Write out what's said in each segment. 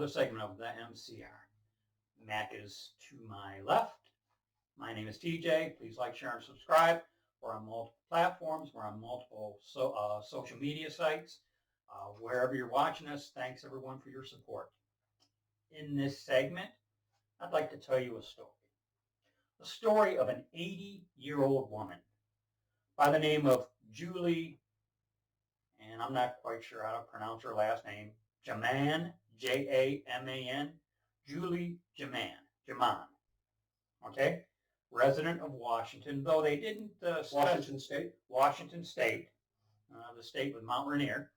another segment of the MCR. Mac is to my left. My name is TJ. Please like, share, and subscribe. We're on multiple platforms. We're on multiple social media sites. Wherever you're watching us, thanks everyone for your support. In this segment, I'd like to tell you a story. The story of an 80-year-old woman by the name of Julie, and I'm not quite sure how to pronounce her last name, Jaman, Jaman, Julie Jaman, okay? Resident of Washington, though they didn't... Washington State? Washington State, the state with Mount Rainier.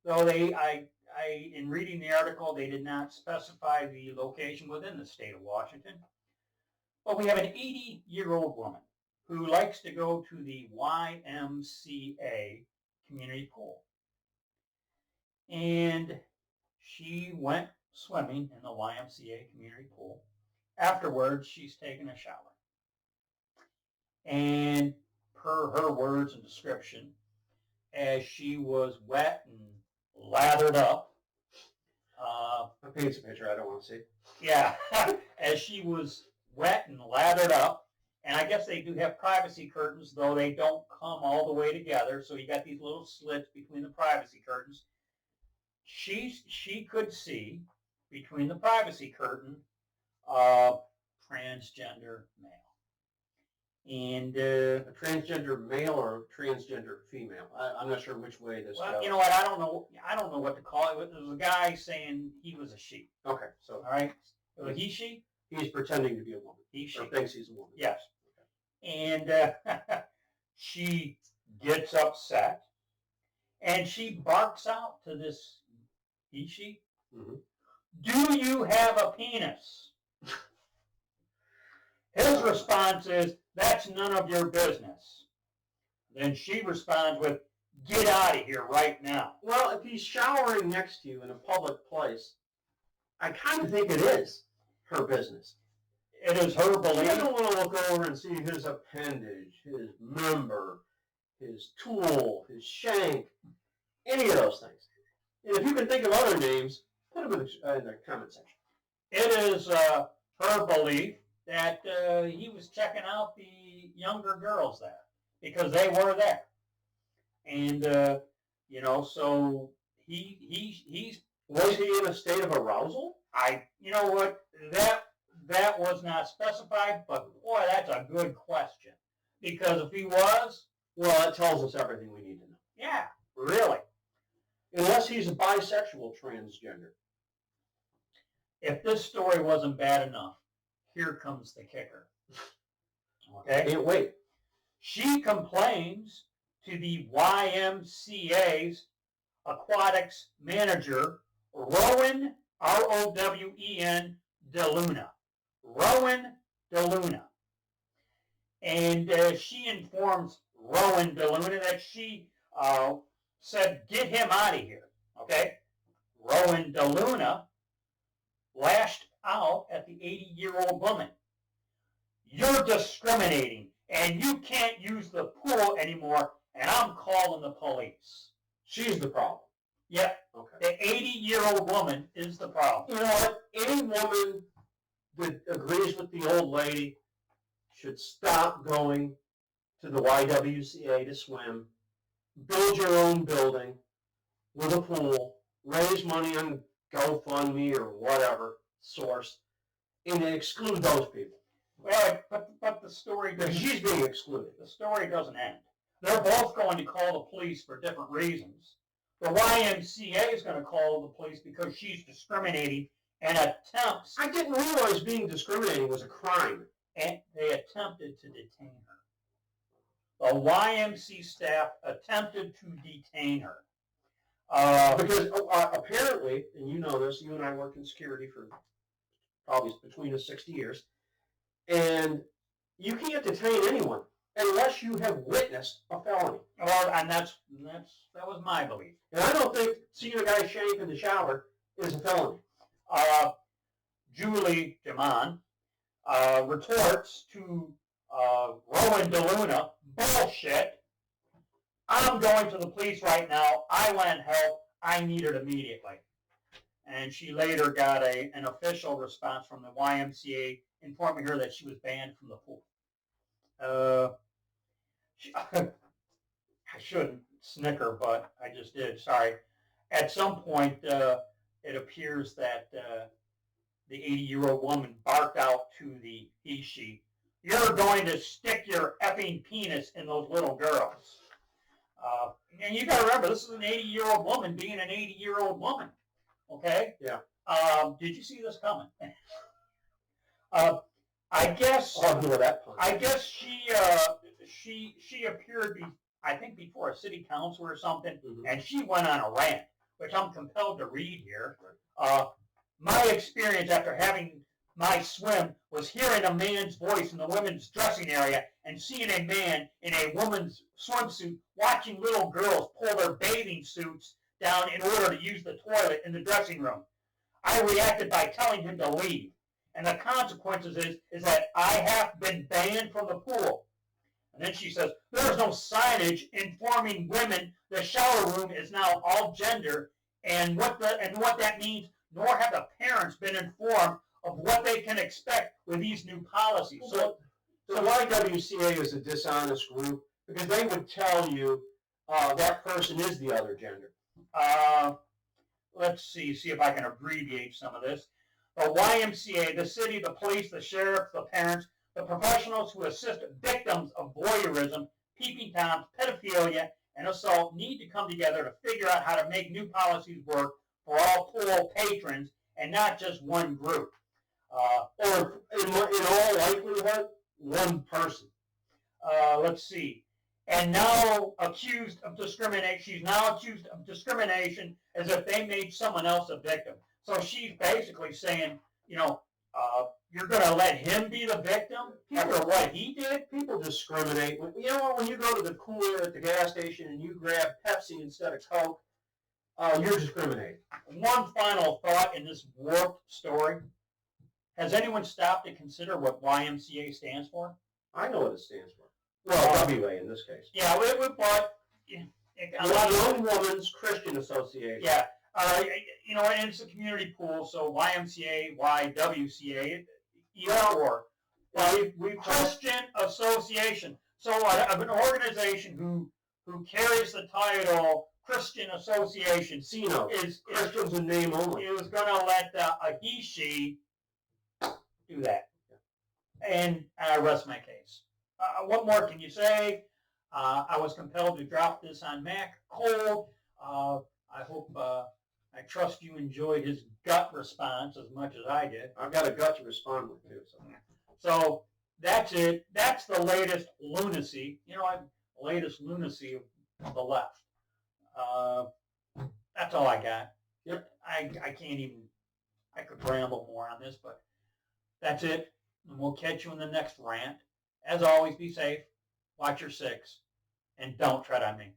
Though in reading the article, they did not specify the location within the state of Washington. But we have an 80-year-old woman who likes to go to the YMCA community pool. And she went swimming in the YMCA community pool. Afterwards, she's taken a shower. And per her words and description, as she was wet and lathered up. Paints a picture I don't want to see. Yeah, as she was wet and lathered up, and I guess they do have privacy curtains, though they don't come all the way together, so you got these little slits between the privacy curtains. She could see between the privacy curtain transgender male. And a transgender male or transgender female? I'm not sure which way this goes. You know what? I don't know what to call it. There was a guy saying he was a she. Okay, so all right, he, she. He's pretending to be a woman. He, she. Or thinks he's a woman. Yes. Okay. And she gets upset, and she barks out to this he, she. Mm-hmm. Do you have a penis? His response is, that's none of your business. Then she responds with, get out of here right now. Well, if he's showering next to you in a public place, I kind of think it is her business. It is her belief. He doesn't want to look over and see his appendage, his member, his tool, his shank, any of those things. And if you can think of other names, put them in the comment section. It is her belief that he was checking out the younger girls there because they were there, and so he's was he in a state of arousal? You know what, that was not specified, but boy, that's a good question, because if he was, well, that tells us everything we need to know. Yeah, really. Unless he's a bisexual transgender. If this story wasn't bad enough, here comes the kicker. Okay? Can't wait. She complains to the YMCA's aquatics manager, Rowan, R-O-W-E-N, DeLuna. Rowan DeLuna. And she informs Rowan DeLuna that she said, get him out of here. Okay? Rowan DeLuna lashed out at the 80-year-old woman. You're discriminating, and you can't use the pool anymore, and I'm calling the police. She's the problem. Yep. Okay. The 80-year-old woman is the problem. You know what? Any woman that agrees with the old lady should stop going to the YWCA to swim, build your own building with a pool, raise money on GoFundMe or whatever source, and exclude those people. Well, but the story doesn't... She's being excluded. The story doesn't end. They're both going to call the police for different reasons. The YMCA is going to call the police because she's discriminating and attempts... I didn't realize being discriminating was a crime. And they attempted to detain her. The YMCA staff attempted to detain her. Because apparently, and you know this, you and I worked in security for probably between us 60 years, and you can't detain anyone unless you have witnessed a felony. Well, and that was my belief. And I don't think seeing a guy shank in the shower is a felony. Julie Jaman retorts to Rowan DeLuna, bullshit. I'm going to the police right now. I want help. I need it immediately. and she later got an official response from the YMCA informing her that she was banned from the pool. I shouldn't snicker, but I just did. Sorry. At some point, it appears that the 80-year-old woman barked out to the she, "You're going to stick your effing penis in those little girls." And you got to remember, this is an 80-year-old woman being an 80-year-old woman. Okay? Yeah. Did you see this coming? I guess. I'll ignore that pun. I guess she appeared, I think, before a city council or something, and she went on a rant, which I'm compelled to read here. My experience after having my swim was hearing a man's voice in the women's dressing area and seeing a man in a woman's swimsuit watching little girls pull their bathing suits down in order to use the toilet in the dressing room. I reacted by telling him to leave. And the consequences is that I have been banned from the pool. And then she says, there's no signage informing women the shower room is now all gender and what that means, nor have the parents been informed of what they can expect with these new policies. So YWCA is a dishonest group because they would tell you that person is the other gender. Let's see if I can abbreviate some of this. The YMCA, the city, the police, the sheriff, the parents, the professionals who assist victims of voyeurism, peeping toms, pedophilia, and assault need to come together to figure out how to make new policies work for all pool patrons and not just one group. Or in all likelihood, one person. Let's see. And now accused of discrimination. She's now accused of discrimination as if they made someone else a victim. So she's basically saying, you're going to let him be the victim after what he did? People discriminate. You know what? When you go to the cooler at the gas station and you grab Pepsi instead of Coke, you're discriminating. One final thought in this warped story. Has anyone stopped to consider what YMCA stands for? I know what it stands for. Well, WA in this case. Yeah, Young Women's Christian Association. Yeah. And it's a community pool, so YMCA, YWCA, either or. We've Christian Association. So an organization who carries the title Christian Association is Christians in name only. Is going to let a he/she do that. And I rest my case. What more can you say? I was compelled to drop this on Mac cold. I hope, I trust you enjoyed his gut response as much as I did. I've got a gut to respond with too. So that's it. That's the latest lunacy. Latest lunacy of the left. That's all I got. Yep. I can't even, I could ramble more on this, but that's it. And we'll catch you in the next rant. As always, be safe, watch your six, and don't tread on me.